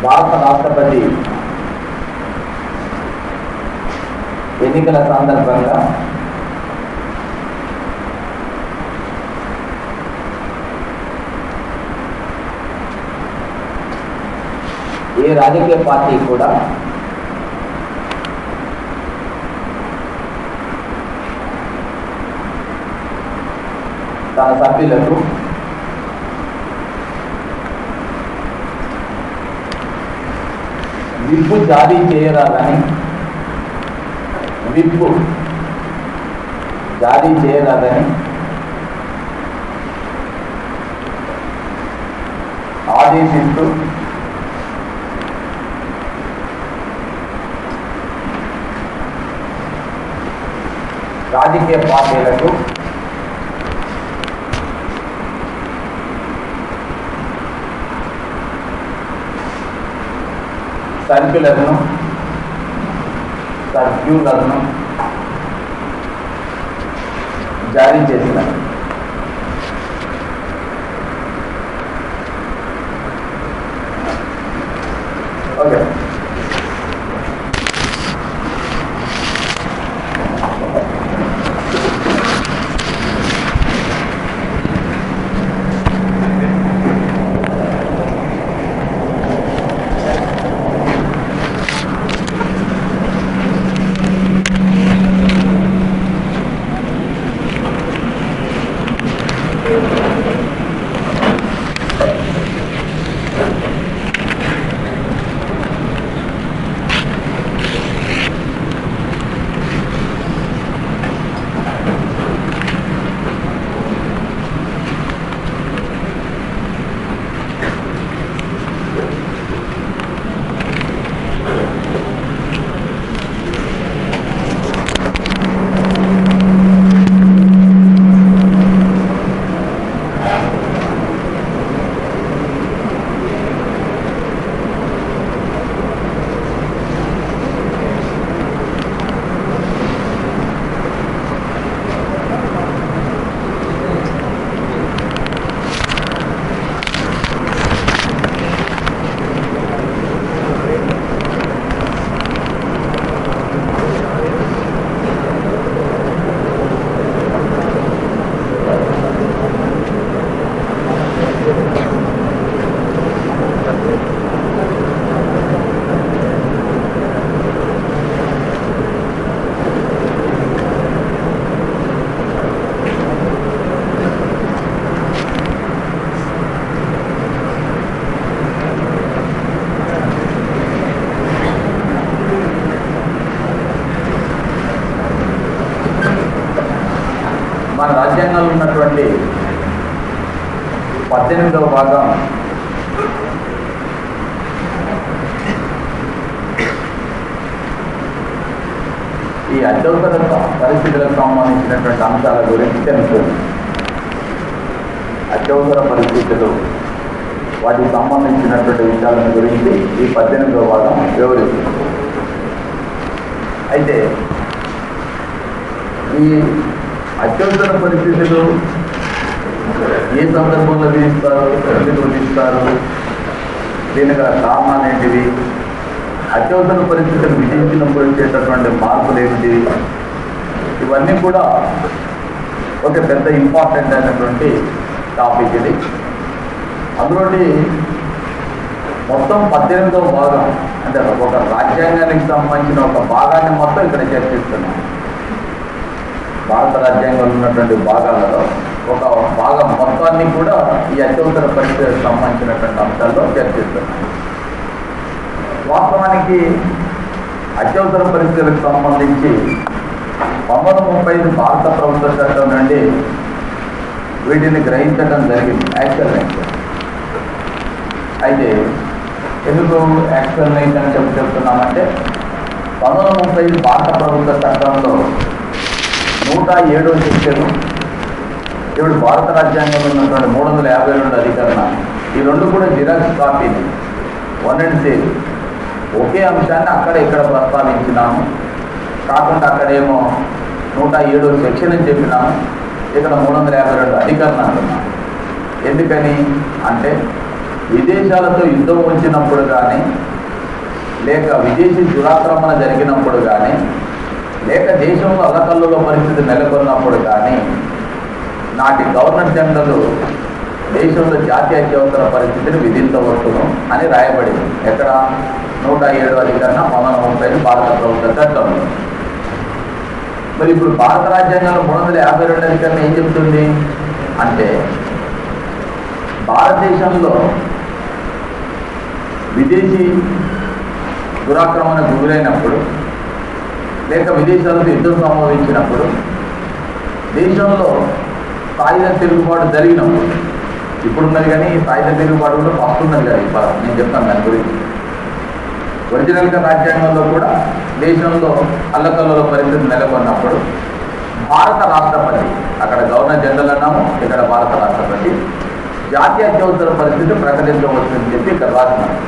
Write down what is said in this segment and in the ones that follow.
భారత రాష్ట్రపతి ఎన్నికల సందర్భంగా ఏ రాజకీయ పార్టీ కూడా తన సభ్యులకు విప్పు జారీ చేయరాదని ఆదేశిస్తూ రాజకీయ పార్టీలకు సర్క్యులర్లను జారీ చేసినారు. ఓకే, మన రాజ్యాంగంలో ఉన్నటువంటి 18వ భాగం ఈ అత్యవసర పరిస్థితులకు సంబంధించినటువంటి అంశాల గురించి తెలుస్తుంది. అత్యవసర పరిస్థితులు వాటికి సంబంధించినటువంటి విషయాల గురించి ఈ 18వ భాగం వివరిస్తుంది. అయితే ఈ అత్యవసర పరిస్థితులు ఏ సందర్భంలో విధిస్తారు, ఎందుకు విధిస్తారు, దీనికి కారణాలు ఏంటివి, అత్యవసర పరిస్థితులు విధించినప్పుడు వచ్చేటటువంటి మార్పులు ఏమిటి, ఇవన్నీ కూడా ఒక పెద్ద ఇంపార్టెంట్ అయినటువంటి టాపిక్ ఇది. అందులోని మొత్తం 18వ భాగం అంటే ఒక రాజ్యాంగానికి సంబంధించిన ఒక భాగాన్ని మొత్తం ఇక్కడ చర్చిస్తున్నాం. భారత రాజ్యాంగంలో ఉన్నటువంటి భాగాలలో ఒక భాగం మొత్తాన్ని కూడా ఈ అత్యవసర పరిస్థితులకు సంబంధించినటువంటి అంశాల్లో చర్చిస్తున్నాం. వాస్తవానికి అత్యవసర పరిస్థితులకు సంబంధించి 1935 భారత ప్రభుత్వ చట్టం నుండి వీటిని గ్రహించడం జరిగింది, యాక్చువల్. అయితే ఎందుకు యాక్చువల్ అని చెప్తున్నామంటే 1935 భారత ప్రభుత్వ చట్టంలో 107వ సెక్షన్, ఇప్పుడు భారత రాజ్యాంగంలో ఉన్నటువంటి 352 అధికరణ, ఈ రెండు కూడా జిరాక్స్ కాపీలు, 1 and 6 ఒకే అంశాన్ని అక్కడ ఇక్కడ ప్రస్తావించినాము. కాకుండా అక్కడేమో 107వ సెక్షన్ అని చెప్పినాము, ఇక్కడ 352 అధికరణ అంటున్నాము. ఎందుకని అంటే విదేశాలతో యుద్ధం వచ్చినప్పుడు కానీ, లేక విదేశీ దురాక్రమణ జరిగినప్పుడు కానీ, లేక దేశంలో అల్లకల్లుల పరిస్థితి నెలకొన్నప్పుడు కానీ నాటి గవర్నర్ జనరల్ దేశంలో జాతీయ అత్యవసర పరిస్థితిని విధించవచ్చును అని రాయబడింది. ఎక్కడ? 107 అధికరణ 330 భారత ప్రభుత్వ చట్టం. మరి ఇప్పుడు భారత రాజ్యాంగంలో 352 అధికరణ ఏం చెప్తుంది అంటే, భారతదేశంలో విదేశీ దురాక్రమణకు గురైనప్పుడు లేక విదేశాలకు యుద్ధం సంభవించినప్పుడు, దేశంలో సాయుధ తిరుగుబాటు జరిగినప్పుడు, ఇప్పుడున్నది కానీ సాయుధ తిరుగుబాటు కూడా ఫస్ట్ ఉన్నది కానీ నేను చెప్తాను దాని గురించి. ఒరిజినల్గా రాజ్యాంగంలో కూడా దేశంలో అల్లకల్లోల పరిస్థితి నెలకొన్నప్పుడు భారత రాష్ట్రపతి, అక్కడ గవర్నర్ జనరల్ అన్నాము, ఇక్కడ భారత రాష్ట్రపతి జాతీయ అత్యవసర పరిస్థితి ప్రకటించవచ్చని చెప్పి ఇక్కడ రాసినారు.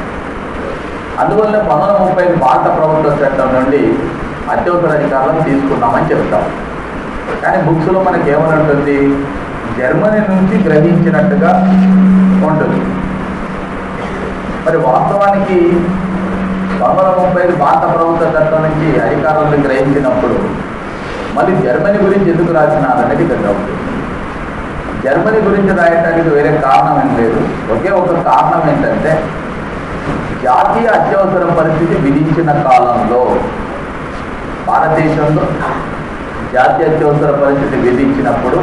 అందువల్ల 1930 భారత ప్రభుత్వ చట్టం నుండి అత్యవసర అధికారులను తీసుకున్నామని చెప్తాం. కానీ బుక్స్లో మనకి ఏమనుంటుంది? జర్మనీ నుంచి గ్రహించినట్టుగా ఉంటుంది. మరి వాస్తవానికి 1930 భారత ప్రభుత్వ చట్టం నుంచి అధికారులను గ్రహించినప్పుడు మళ్ళీ జర్మనీ గురించి ఎందుకు రాసినారనేది ఇక్కడ డౌట్. జర్మనీ గురించి రాయటానికి వేరే కారణం ఏం లేదు. ఒకే ఒక కారణం ఏంటంటే, జాతీయ అత్యవసర పరిస్థితి విధించిన కాలంలో భారతదేశంలో జాతీయ అత్యవసర పరిస్థితి విధించినప్పుడు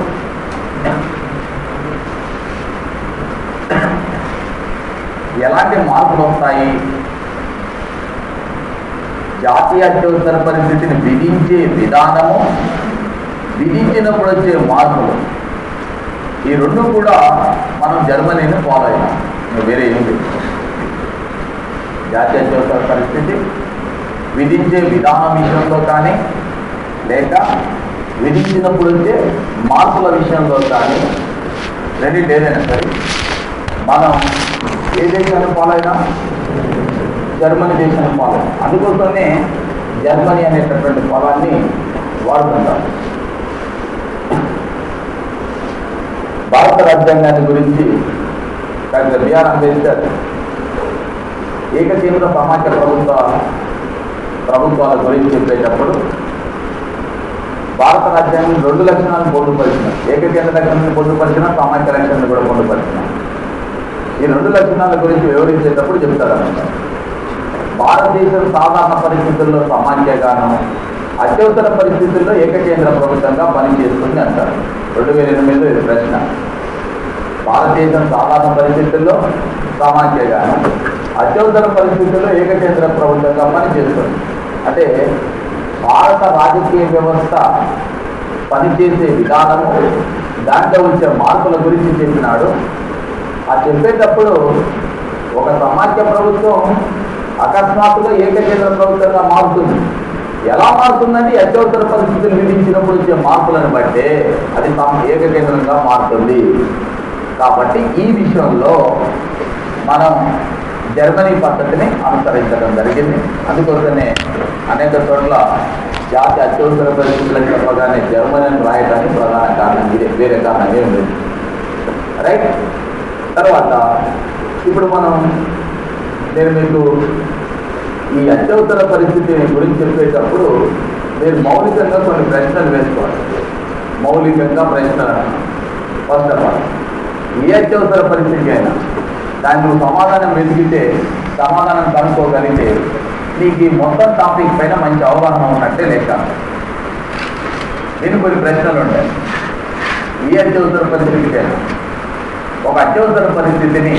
ఎలాంటి మార్పులు వస్తాయి? జాతీయ అత్యవసర పరిస్థితిని విధించే విధానము, విధించినప్పుడు వచ్చే మార్పులు, ఈ రెండు కూడా మనం జర్మనీని ఫాలో అయినాం. వేరే ఏం లేదు. జాతీయ అత్యవసర పరిస్థితి విధించే విధానం విషయంలో కానీ, లేక విధించినప్పుడు వచ్చే మార్పుల విషయంలో కానీ, రెండింటి ఏదైనా సరే మనం ఏ దేశాన్ని ఫాలో అయినా? జర్మనీ దేశాన్ని ఫాలో అయినా. అందుకోసమే జర్మనీ అనేటటువంటి పదాన్ని వాడుతుంటారు. భారత రాజ్యాంగాన్ని గురించి డాక్టర్ బిఆర్ అంబేద్కర్ ఏకకేంద్ర సమాఖ్య ప్రభుత్వాల గురించి చెప్పేటప్పుడు భారత రాజ్యాంగం 2 లక్షణాలను పొందుపరిచిన, ఏకకేంద్ర లక్షణాలను పొందుపరిచిన, సమాఖ్య లక్షణాలను కూడా పొందుపరిచిన. ఈ 2 లక్షణాల గురించి వివరించేటప్పుడు చెప్తారన్నమాట. భారతదేశం సాధారణ పరిస్థితుల్లో సమాఖ్యగాను, అత్యవసర పరిస్థితుల్లో ఏకకేంద్ర ప్రభుత్వంగా పనిచేస్తుంది అంటారు. 2008 ఇది ప్రశ్న. భారతదేశం సాధారణ పరిస్థితుల్లో సమాఖ్యగాను, అత్యవసర పరిస్థితుల్లో ఏకకేంద్ర ప్రభుత్వంగా పనిచేస్తుంది. అంటే భారత రాజకీయ వ్యవస్థ పనిచేసే విధానము, దాంట్లో వచ్చే మార్పుల గురించి చెప్పినాడు. ఆ చెప్పేటప్పుడు ఒక సమాఖ్య ప్రభుత్వం అకస్మాత్తుగా ఏకకేంద్ర ప్రభుత్వంగా మారుతుంది. ఎలా మారుతుందంటే, అత్యవసర పరిస్థితులు విధించినప్పుడు వచ్చే మార్పులను బట్టే అది ఏకకేంద్రంగా మారుతుంది. కాబట్టి ఈ విషయంలో మనం జర్మనీ పద్ధతిని అనుసరించడం జరిగింది. అందుకోసమే అనేక చోట్ల జాతీయ అత్యవసర పరిస్థితులను చెప్పగానే జర్మనీని రాయడానికి ప్రధాన కారణం ఇదే, వేరే కారణం ఏం లేదు. రైట్. తర్వాత ఇప్పుడు నేను మీకు ఈ అత్యవసర పరిస్థితి గురించి చెప్పేటప్పుడు మీరు మౌలికంగా కొన్ని ప్రశ్నలు వేసుకోవాలి. మౌలికంగా ప్రశ్నలు ఫస్ట్ ఆఫ్ ఆల్, ఏ అత్యవసర పరిస్థితి అయినా దాన్ని నువ్వు సమాధానం వెతికితే, సమాధానం కనుక్కోగలిగితే నీకు ఈ మొత్తం టాపిక్ పైన మంచి అవగాహన ఉన్నట్టే లెక్క. నేను కొన్ని ప్రశ్నలు ఉంటాయి. ఏ అత్యవసర పరిస్థితికైనా ఒక అత్యవసర పరిస్థితిని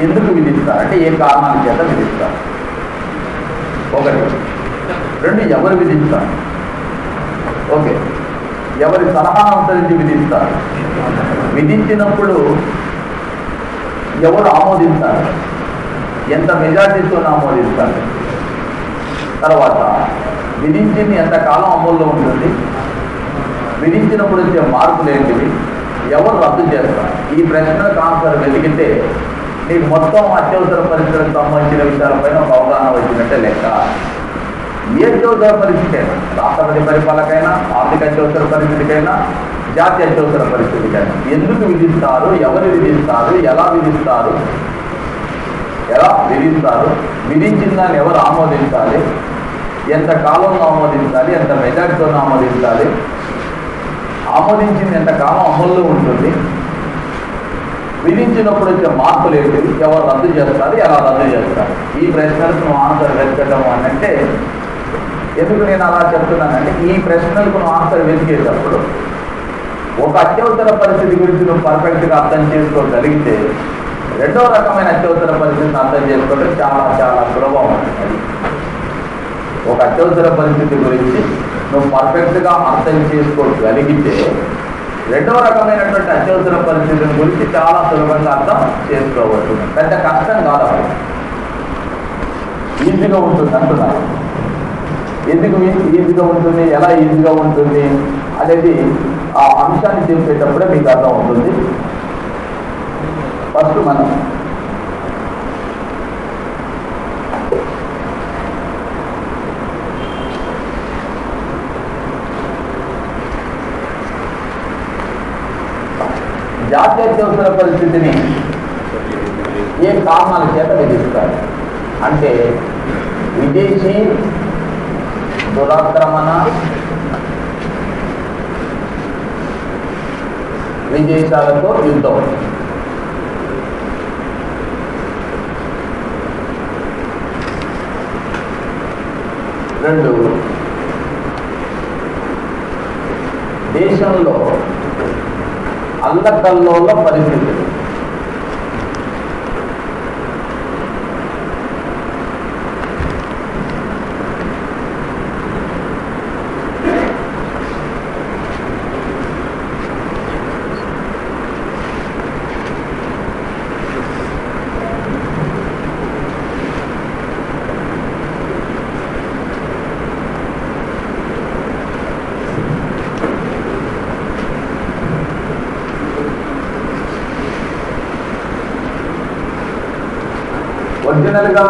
ఎందుకు విధిస్తారు, అంటే ఏ కారణాల చేత విధిస్తారు? 1. 2, ఎవరు విధిస్తారు? ఓకే, ఎవరి సలహాను అనుసరించి విధిస్తారు? విధించినప్పుడు ఎవరు ఆమోదిస్తారు? ఎంత మెజార్టీతో ఆమోదిస్తారు? తర్వాత విధించింది ఎంతకాలం అమల్లో ఉంటుంది? విధించినప్పుడు వచ్చే మార్పులు ఏంటివి? ఎవరు రద్దు చేస్తారు? ఈ ప్రశ్నకు ఆన్సర్ వెతికితే నీకు మొత్తం అత్యవసర పరిస్థితులకు సంబంధించిన విషయాలపైన ఒక అవగాహన వచ్చినట్టే లెక్క. ఏ అత్యవసర పరిస్థితికైనా, రాష్ట్రపతి పరిపాలకైనా, ఆర్థిక అత్యవసర పరిస్థితికైనా, జాతీయ అత్యవసర పరిస్థితికైనా ఎందుకు విధిస్తారు, ఎవరు విధిస్తారు, ఎలా విధిస్తారు, ఎలా విధిస్తారు, విధించిన దాన్ని ఎవరు ఆమోదించాలి, ఎంత కాలంలో ఆమోదించాలి, ఎంత మెజార్టీతో ఆమోదించాలి, ఆమోదించింది ఎంతకాలం అమల్లో ఉంటుంది, విధించినప్పుడు వచ్చే మార్పులు ఏంటివి, ఎవరు రద్దు చేస్తారు, ఎలా రద్దు చేస్తారు. ఈ ప్రశ్నలకు నువ్వు ఆన్సర్ వెతకడం అంటే ఎందుకు నేను అలా చెప్తున్నానంటే ఈ ప్రశ్నలకు నువ్వు ఆన్సర్ వెతికేటప్పుడు ఒక అత్యవసర పరిస్థితి గురించి నువ్వు పర్ఫెక్ట్గా అర్థం చేసుకోగలిగితే రెండవ రకమైన అత్యవసర పరిస్థితిని అర్థం చేసుకోవడం చాలా చాలా సులభం ఉంటుంది. ఒక అత్యవసర పరిస్థితి గురించి నువ్వు పర్ఫెక్ట్గా అర్థం చేసుకోగలిగితే రెండవ రకమైనటువంటి అత్యవసర పరిస్థితుల గురించి చాలా సులభంగా అర్థం చేసుకోవచ్చు. పెద్ద కష్టం కాదు, ఈజీగా ఉంటుంది అంటున్నారు. ఎందుకు ఈజీగా ఉంటుంది, ఎలా ఈజీగా ఉంటుంది అనేది ఆ అంశాన్ని చెప్పేటప్పుడే మీకు అర్థం అవుతుంది. ఫస్ట్ మనం జాతీయ అత్యవసర పరిస్థితిని ఏ కారణాల చేత విధిస్తారు అంటే విదేశీ దురాక్రమణ, విదేశాలతో యుద్ధం, రెండు దేశంలో అల్లకల్లోల పరిస్థితులు, ఒరిజినల్గా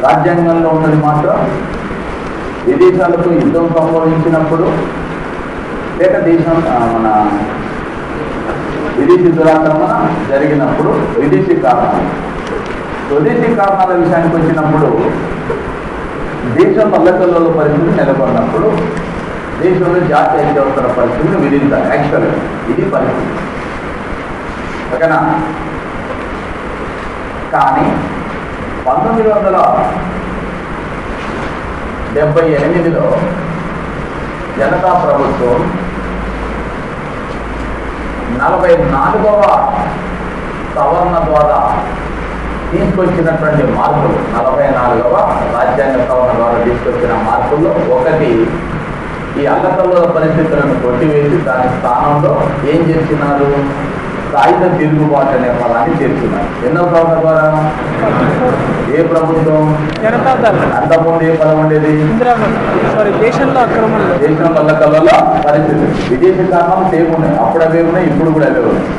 రాజ్యాంగంలో ఉన్నది మాత్రం విదేశాలతో యుద్ధం సంభవించినప్పుడు లేక దేశం మన విదేశీ దురాక్రమణ జరిగినప్పుడు విదేశీ కారణాలు. స్వదేశీ కారణాల విషయానికి వచ్చినప్పుడు దేశం అల్లకల్లోల పరిస్థితులు నెలకొన్నప్పుడు దేశంలో జాతీయ అత్యవసర పరిస్థితులు విధించాలి. యాక్చువల్గా ఇది పరిస్థితి ఓకేనా. కానీ 1978లో జనతా ప్రభుత్వం 44వ సవరణ ద్వారా తీసుకొచ్చినటువంటి మార్పులు, 44వ రాజ్యాంగ సవరణ ద్వారా తీసుకొచ్చిన మార్పుల్లో ఒకటి ఈ అల్లకల్లోల పరిస్థితులను కొట్టివేసి దాని స్థానంలో ఏం చేస్తున్నారు, సాయుధ తిరుగుబాటు అనే పదాన్ని చేస్తున్నారు. ఎన్నో సవరణ ద్వారా? ఏ ప్రభుత్వం? అంతకుముందు ఏ పదం ఉండేది? దేశంలో అల్లకల్లోల పరిస్థితి. విదేశీ కారణాలు సేమ్ ఉన్నాయి, అప్పుడు అవే ఉన్నాయి, ఇప్పుడు కూడా అవే ఉన్నాయి.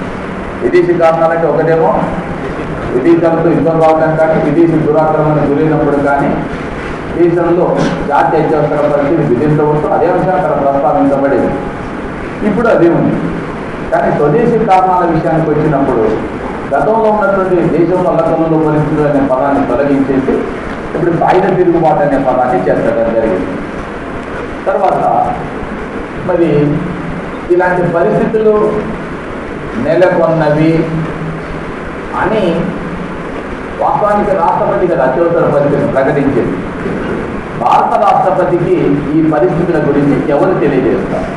విదేశీ కారణాలంటే ఒకటేమో విదేశాలతో యుద్ధం కావడం కానీ విదేశీ దురాక్రమణ గురైనప్పుడు కానీ దేశంలో జాతీయ అత్యవసర పరిస్థితి విధించవచ్చు. అదే అంశం అక్కడ ప్రస్తావించబడేది, ఇప్పుడు అదే ఉంది. కానీ స్వదేశీ కారణాల విషయానికి వచ్చినప్పుడు గతంలో ఉన్నటువంటి దేశంలో అల్లకల్లోల పరిస్థితులు అనే పదాన్ని తొలగించేసి ఇప్పుడు సాయుధ తిరుగుబాటు అనే పదాన్ని చేర్చడం జరిగింది. తర్వాత మరి ఇలాంటి పరిస్థితులు నెలకొన్నవి అని వాస్తవానికి రాష్ట్రపతి గారు అత్యవసర పరిస్థితిని ప్రకటించింది. భారత రాష్ట్రపతికి ఈ పరిస్థితుల గురించి ఎవరు తెలియజేస్తారు?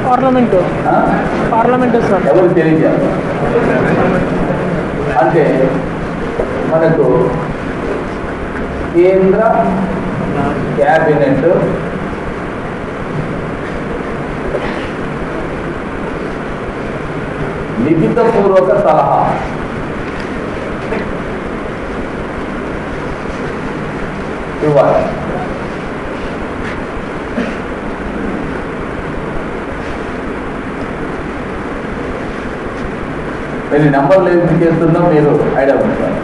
Parliament sir. ఎవరు తెలియజేస్తారు అంటే మనకు కేంద్ర క్యాబినెట్ లిఖితపూర్వక సలహా ఇవ్వాలి. మీరు నెంబర్లు ఎందుకు చేస్తుందో మీరు ఐడియా ఉంటారు.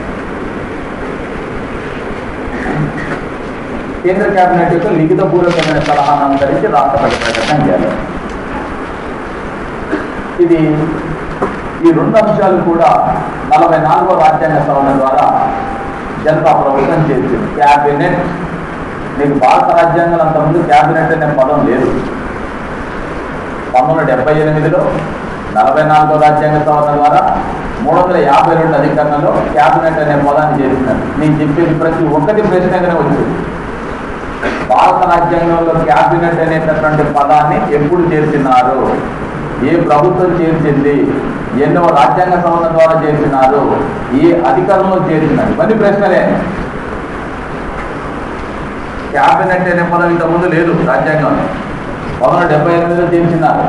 కేంద్ర కేబినెట్ యొక్క లిఖితపూర్వకమైన సలహాను అనుసరించి రాష్ట్రపతి ప్రకటన చేయాలి. ఇది ఈ రెండు అంశాలు కూడా 44వ రాజ్యాంగ సవరణ ద్వారా జనతా ప్రభుత్వం చేసింది. క్యాబినెట్, మీకు భారత రాజ్యాంగంలో అంతకుముందు క్యాబినెట్ అనే పదం లేదు. 1978లో 44వ రాజ్యాంగ సవరణ ద్వారా 352 అధికరణలో క్యాబినెట్ అనే పదాన్ని చేసినారు. నేను చెప్పేది ప్రతి ఒక్కటి ప్రశ్నగానే వచ్చింది. భారత రాజ్యాంగంలో క్యాబినెట్ అనేటటువంటి పదాన్ని ఎప్పుడు చేసినారు, ఏ ప్రభుత్వం చేర్చింది, ఎన్నో రాజ్యాంగ సవరణ ద్వారా చేసినారు, ఏ అధికారంలో చేసినారు, ఇవన్నీ ప్రశ్నలే. క్యాబినెట్ అనే పదం ఇంతకుముందు లేదు రాజ్యాంగంలో. 1978లో చేర్చినారు.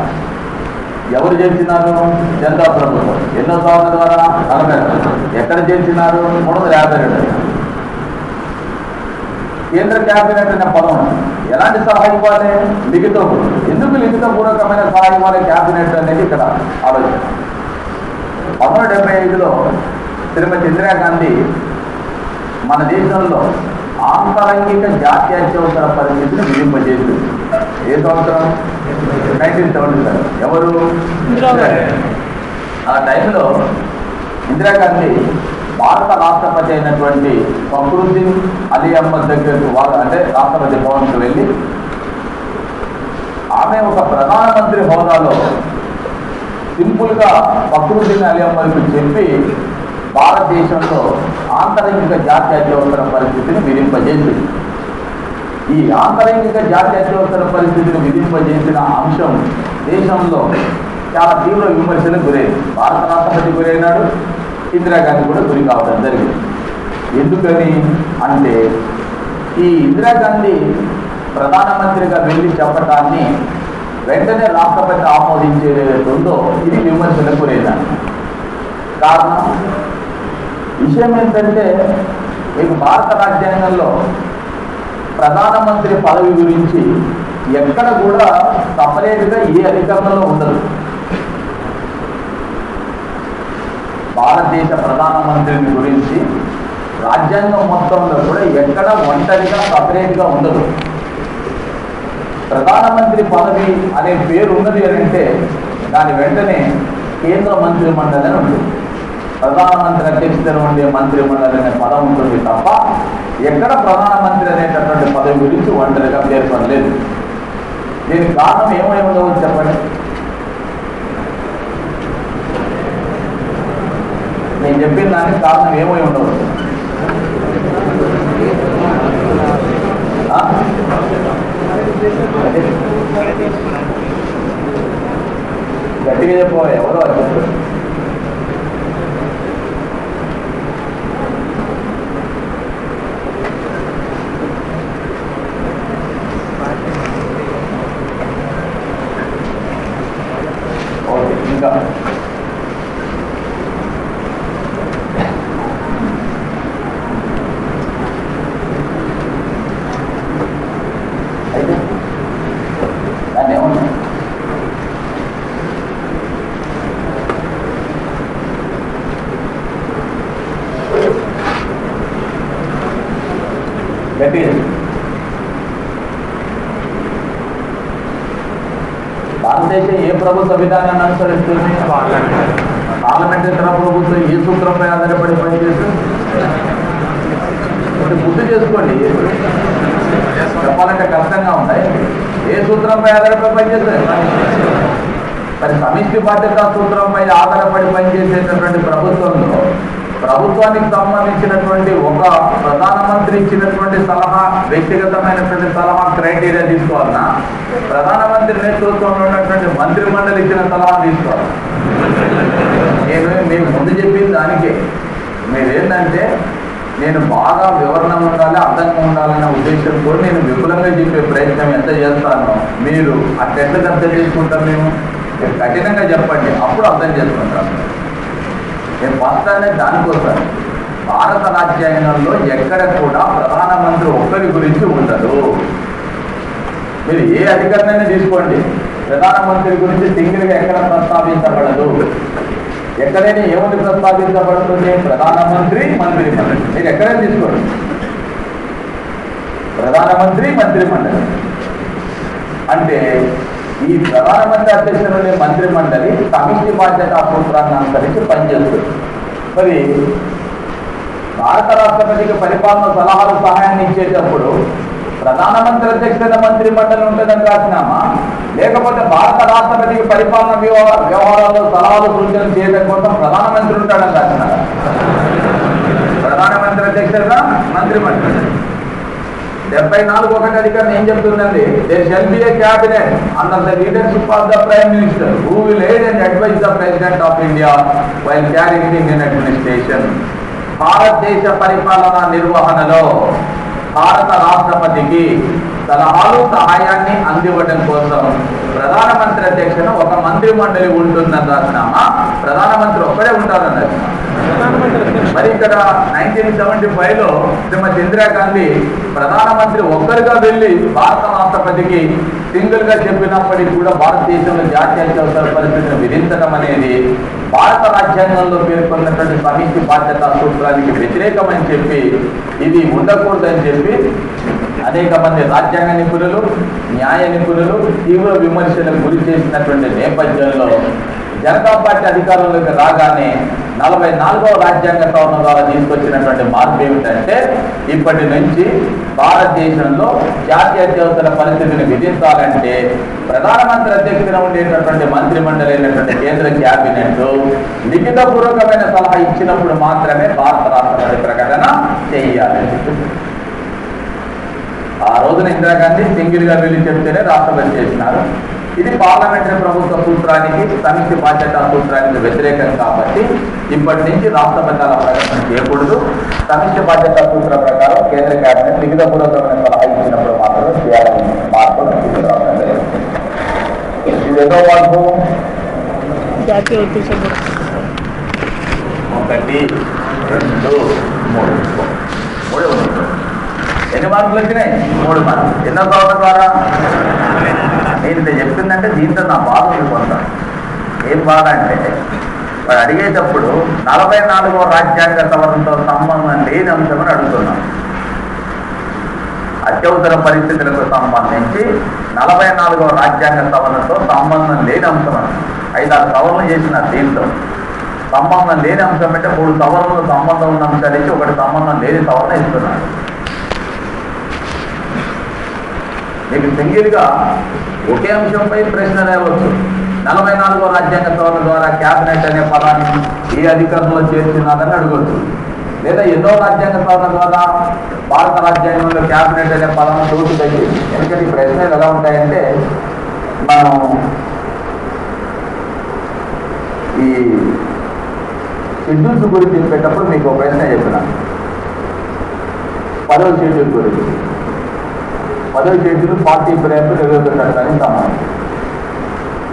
ఎవరు చేర్చినారు? జనతా ప్రభుత్వం. ఎన్నో సవరణ ద్వారా 42. ఎక్కడ చేర్చినారు? 352. కేంద్ర క్యాబినెట్ అనే పదం ఎలాంటి సలహా ఇవ్వాలి? లిఖితపూర్వకం. ఎందుకు లిఖితపూర్వకమైన సలహా ఇవ్వాలి క్యాబినెట్ అనేది ఇక్కడ ఆలోచన. 1975లో శ్రీమతి ఇందిరాగాంధీ మన దేశంలో ఆంతరంగిక జాత్యత్యవసర పరిస్థితిని విధింపజేసింది. ఏ సంవత్సరం? 1977. ఎవరు? ఆ టైంలో ఇందిరాగాంధీ భారత రాష్ట్రపతి అయినటువంటి ఫక్రుద్దీన్ అలీ అహ్మద్ దగ్గరకు అంటే రాష్ట్రపతి భవన్కి వెళ్ళి ఆమె ఒక ప్రధానమంత్రి హోదాలో సింపుల్గా ఫక్రుద్దీన్ అలీ అహ్మద్కి చెప్పి భారతదేశంలో ఆంతరంగిక జాత్యత్యవసర పరిస్థితిని విధింపజేసింది. ఈ ఆంతరంగిక జాత్యత్యవసర పరిస్థితిని విధింపజేసిన అంశం దేశంలో చాలా తీవ్ర విమర్శలకు గురైంది. భారత రాష్ట్రపతి గురైనాడు, ఇందిరాగాంధీ కూడా గురి కావడం జరిగింది. ఎందుకని అంటే ఈ ఇందిరాగాంధీ ప్రధానమంత్రిగా వెళ్ళి చెప్పడాన్ని వెంటనే రాష్ట్రపతి ఆమోదించేటుందో ఇది విమర్శలకు గురైందని. కారణం విషయం ఏంటంటే మీకు భారత రాజ్యాంగంలో ప్రధానమంత్రి పదవి గురించి ఎక్కడ కూడా సపరేట్గా ఏ అధికారంలో ఉండదు. భారతదేశ ప్రధానమంత్రిని గురించి రాజ్యాంగం మొత్తంలో కూడా ఎక్కడ ఒంటరిగా సపరేట్గా ఉండదు. ప్రధానమంత్రి పదవి అనే పేరు ఉన్నది అంటే దాని వెంటనే కేంద్ర మంత్రి మండలి అని ఉంటుంది. ప్రధానమంత్రి అధ్యక్షతన ఉండే మంత్రి మండలి అనే పదం ఉంటుంది తప్ప ఎక్కడ ప్రధానమంత్రి అనేటటువంటి పదవి గురించి ఒంటరిగా పేర్కొనలేదు. దీనికి కారణం ఏమై ఉండవచ్చు చెప్పండి? నేను చెప్పిన దానికి కారణం ఏమై ఉండవచ్చు? గట్టిగా చెప్పు, ఎవరో అధ్యక్షుడు. ఓకే, ఇంకా అయితే దాన్ని ఏమన్నా గట్టిగా భారతదేశం ఏ ప్రభుత్వ విధానాన్ని అనుసరిస్తుంది? పార్లమెంటేతర ప్రభుత్వం ఏ సూత్రంపై ఆధారపడి పనిచేస్తుంది? గుర్తు చేసుకోండి, చెప్పాలంటే కష్టంగా ఉన్నాయి. ఏ సూత్రంపై ఆధారపడి పనిచేస్తుంది? మరి సమిష్టి బాధ్యత సూత్రంపై ఆధారపడి పనిచేసేటటువంటి ప్రభుత్వంలో ప్రభుత్వానికి సంబంధించినటువంటి ఒక ప్రధానమంత్రి ఇచ్చినటువంటి సలహా, వ్యక్తిగతమైనటువంటి సలహా క్రైటీరియా తీసుకోవాలన్నా ప్రధానమంత్రి నేతృత్వంలో ఉన్నటువంటి మంత్రి మండలి ఇచ్చిన సలహా తీసుకోవాలి. నేను మీకు ముందు చెప్పింది దానికే. మీరేంటంటే నేను బాగా వివరణ ఉండాలి, అర్థంగా ఉండాలన్న ఉద్దేశంతో నేను విపులంగా చెప్పే ప్రయత్నం ఎంత చేస్తానో మీరు అట్లా అర్థం చేసుకుంటాం. మేము కఠినంగా చెప్పండి, అప్పుడు అర్థం చేసుకుంటాం. నేను మాట్లాడే దానికోసం భారత రాజ్యాంగంలో ఎక్కడ కూడా ప్రధానమంత్రి ఒక్కరి గురించి ఉండదు. మీరు ఏ అధికారాన్ని తీసుకోండి, ప్రధానమంత్రి గురించి సింగిల్గా ఎక్కడ ప్రస్తావించబడదు. ఎక్కడైనా ఏమని ప్రస్తావించబడుతుంది? ప్రధానమంత్రి, మంత్రి మండలి. మీరు ఎక్కడైనా తీసుకోండి, ప్రధానమంత్రి, మంత్రి మండలి అంటే ఈ ప్రధానమంత్రి అధ్యక్షులు మంత్రి మండలి సమిష్టి బాధ్యత సూత్రాన్ని అనుసరించి పనిచేస్తుంది. మరి భారత రాష్ట్రపతికి పరిపాలన సలహాలు సహాయాన్ని ఇచ్చేటప్పుడు ప్రధానమంత్రి అధ్యక్షుల మంత్రి మండలి ఉంటుందని రాసినామా, లేకపోతే భారత రాష్ట్రపతికి పరిపాలన వ్యవహారాల్లో సలహాలు సూచనలు చేయడం కోసం ప్రధానమంత్రి ఉంటాడని రాసినారా? ప్రధానమంత్రి అధ్యక్షులుగా మంత్రి మండలి 74(1) అధికారం ఏం చెప్తుందండి? There shall be a cabinet under the leadership of the prime minister who will aid and advise the president of India while carrying Indian administration. భారతదేశ పరిపాలన నిర్వహణలో భారత రాష్ట్రపతికి సలహాలు సహాయాన్ని అందివ్వడం కోసం ప్రధానమంత్రి అధ్యక్షున ఒక మంత్రి మండలి ఉంటుందని రాసినామా, ప్రధానమంత్రి ఒక్కడే ఉంటారని రాసినా. మరి ఇక్కడ 1975లో శ్రీమతి ఇందిరాగాంధీ ప్రధానమంత్రి ఒక్కరిగా వెళ్ళి భారత రాష్ట్రపతికి సింగిల్ గా చెప్పినప్పటికీ కూడా భారతదేశంలో జాతీయ అత్యవసర పరిస్థితిని విధించడం అనేది భారత రాజ్యాంగంలో పేర్కొన్నటువంటి సమిష్టి బాధ్యత సూత్రానికి వ్యతిరేకమని చెప్పి, ఇది ఉండకూడదని చెప్పి అనేక మంది రాజ్యాంగ నిపుణులు, న్యాయ నిపుణులు తీవ్ర విమర్శలకు గురి చేసినటువంటి నేపథ్యంలో జనతా పార్టీ అధికారంలోకి రాగానే 44వ రాజ్యాంగ సవరణ ద్వారా తీసుకొచ్చినటువంటి మార్పు ఏమిటంటే, ఇప్పటి నుంచి భారతదేశంలో జాతీయ అత్యవసర పరిస్థితిని విధించాలంటే ప్రధానమంత్రి అధ్యక్షుడిగా ఉండేటటువంటి మంత్రి మండలి అయినటువంటి కేంద్ర క్యాబినెట్ లిఖితపూర్వకమైన సలహా ఇచ్చినప్పుడు మాత్రమే భారత రాష్ట్రపతి ప్రకటన చేయాలి. ఆ రోజున ఇందిరాగాంధీ సింగిల్ గా వెళ్ళి చెప్తేనే రాష్ట్రపతి చేసినారు. ఇది పార్లమెంటరీ ప్రభుత్వ సూత్రానికి సమిష్టి బాధ్యత సూత్రానికి వ్యతిరేకం కాబట్టి ఇప్పటి నుంచి రాష్ట్రపతి అలా ప్రకటన చేయకూడదు. సమిష్టి బాధ్యత సూత్రం ప్రకారం కేంద్ర కేబినెట్ లిఖితపూర్వకమైన సలహా ఇచ్చినప్పుడు మాత్రమే చేయాలని మార్పులు తీసుకురావడం జరిగింది. ఇది ఏదో మార్పు 1, 2, 3 ఎన్ని మార్కులు వచ్చినాయి? 3 మార్కులు. ఎన్నో సవరణ ద్వారా? నేను ఇది చెప్తుందంటే దీంతో నా బాధ ఉంది కొంత. ఏం బాధ అంటే, వాడు అడిగేటప్పుడు 44వ రాజ్యాంగ సవరణతో సంబంధం లేని అంశమని అడుగుతున్నాం. అత్యవసర పరిస్థితులకు సంబంధించి 44వ రాజ్యాంగ సవరణతో సంబంధం లేని అంశం అని 5-6 సవరణలు చేసిన దీంతో సంబంధం లేని అంశం అంటే 3 సవరణలు సంబంధం ఉన్న అంశాలు ఇచ్చి 1 సంబంధం లేని సవరణ ఇస్తున్నాడు. మీకు సింగిల్గా ఒకే అంశంపై ప్రశ్న లేవచ్చు. 44వ రాజ్యాంగ సవరణ ద్వారా క్యాబినెట్ అనే పదాన్ని ఏ అధికారంలో చేర్చున్నారని అడగవచ్చు. లేదా ఎన్నో రాజ్యాంగ సవరణ ద్వారా భారత రాజ్యాంగంలో క్యాబినెట్ అనే పదాన్ని చోటు తగ్గింది. ఎందుకంటే ఈ ప్రశ్నలు ఎలా ఉంటాయంటే, మనం ఈ షెడ్యూల్స్ గురించి చెప్పేటప్పుడు మీకు ఒక ప్రశ్న చెప్పినాను. 10వ షెడ్యూల్ గురించి. 10వ షెడ్యూల్ పార్టీ ఫిరాయింపు నిరోధక చట్టానికి సంబంధించి.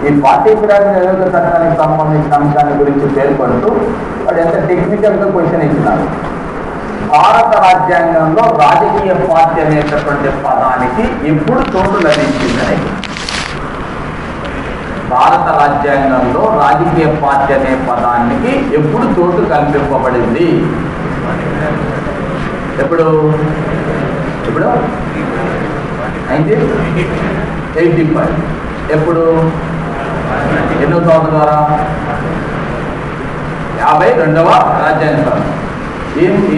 ఈ పార్టీ ఫిరాయింపు నిరోధక చట్టానికి సంబంధించిన అంశాన్ని గురించి పేర్కొంటూ వాడు ఎంత టెక్నికల్గా క్వశ్చన్ ఇచ్చినారు. భారత రాజ్యాంగంలో రాజకీయ పార్టీ అనేటటువంటి పదానికి ఎప్పుడు చోటు లభించిందని, భారత రాజ్యాంగంలో రాజకీయ పార్టీ అనే పదానికి ఎప్పుడు చోటు కల్పింపబడింది? ఎప్పుడు 1985. ఎప్పుడు? ఎన్నో సంవత్సరం ద్వారా? 52వ రాజ్యాంగ సవరణ.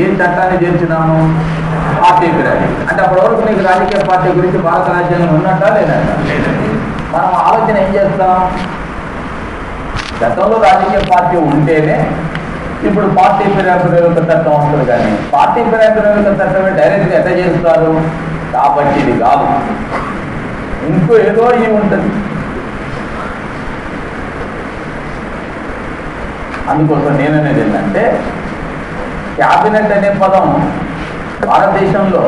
ఏం చట్టాన్ని చేర్చినాము? పార్టీ ఫిరాయింపు. అంటే అప్పటి వరకు నీకు రాజకీయ పార్టీ గురించి భారత రాజ్యాంగం ఉన్నట్టా లేదంట? మనం ఆలోచన ఏం చేస్తాం? గతంలో రాజకీయ పార్టీ ఉంటేనే ఇప్పుడు పార్టీ ఫిరాయింపు నిరోధక చట్టం వస్తుంది. కానీ పార్టీ ఫిరాయింపు నిరోధక చట్టమే డైరెక్ట్గా ఎట్లా చేస్తారు? కాబట్టి ఇది కాదు, ఇంకో ఏదో ఈ ఉంటుంది. అందుకోసం నేననేది ఏంటంటే, క్యాబినెట్ అనే పదం భారతదేశంలో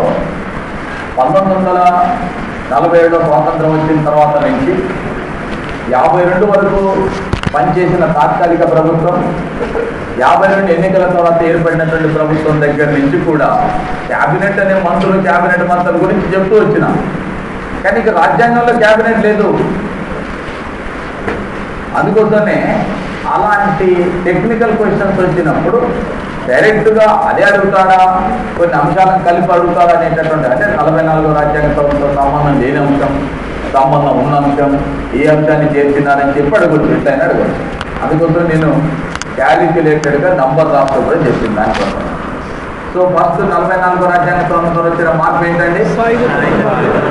1947లో స్వాతంత్రం వచ్చిన తర్వాత నుంచి 52 వరకు పనిచేసిన తాత్కాలిక ప్రభుత్వం, 52 ఎన్నికల తర్వాత ఏర్పడినటువంటి ప్రభుత్వం దగ్గర నుంచి కూడా క్యాబినెట్ అనే మంత్రులు, క్యాబినెట్ మంత్రుల గురించి చెప్తూ వచ్చిన. కానీ ఇక రాజ్యాంగంలో క్యాబినెట్ లేదు. అందుకోసమే అలాంటి టెక్నికల్ క్వశ్చన్స్ వచ్చినప్పుడు డైరెక్ట్గా అదే అడుగుతాడా, కొన్ని అంశాలను కలిపి అడుగుతాడా అనేటటువంటి, అంటే 44వ రాజ్యాంగ సవరణతో సంబంధం లేని అంశం, సంబంధం ఉన్న అంశం, ఏ అంశాన్ని చేర్చినారని చెప్పి అడగొచ్చు, ఎట్లయినా అడగచ్చు. అందుకోసం నేను క్యాలిక్యులేటెడ్గా నంబర్ రాష్ట్రం కూడా చెప్పింది దానికోసం. సో ఫస్ట్ 44వ రాజ్యాంగ సవరణతో వచ్చిన మార్పు ఏంటండి?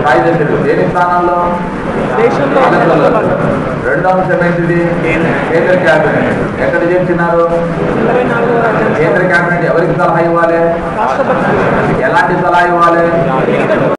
సాయుధ దేని స్థానంలో? రెండో అంశం ఏంటిది? కేంద్ర క్యాబినెట్. ఎక్కడ చేర్చినారు? కేంద్ర క్యాబినెట్ ఎవరికి సలహా ఇవ్వాలి? ఎలాంటి సలహా ఇవ్వాలి?